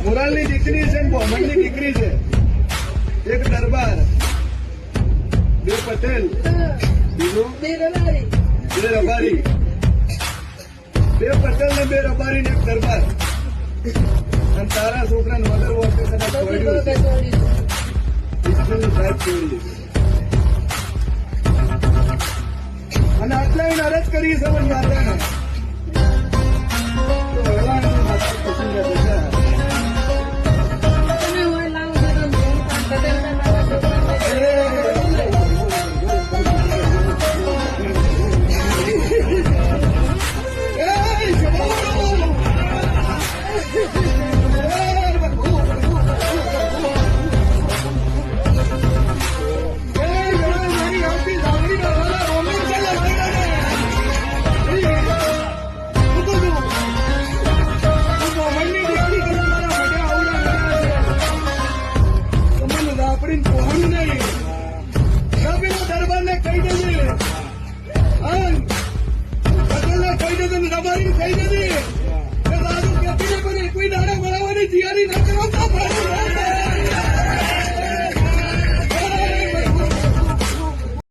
મોરાલની દીકરી છે, બોમણની દીકરી છે. એક દરબાર, બે પટેલ, બીજું બે રબારી. બે પટેલ ને બે રબારી ને એક દરબાર. અને તારા છોકરાને મદર વખતે તને છોડ્યું છે. સાહેબ છોડી. અને આટલા એને અરજ કરી છે માતાને. તો ભગવાન માતા પસંદ છે. આપણી પહોંચ નહીં.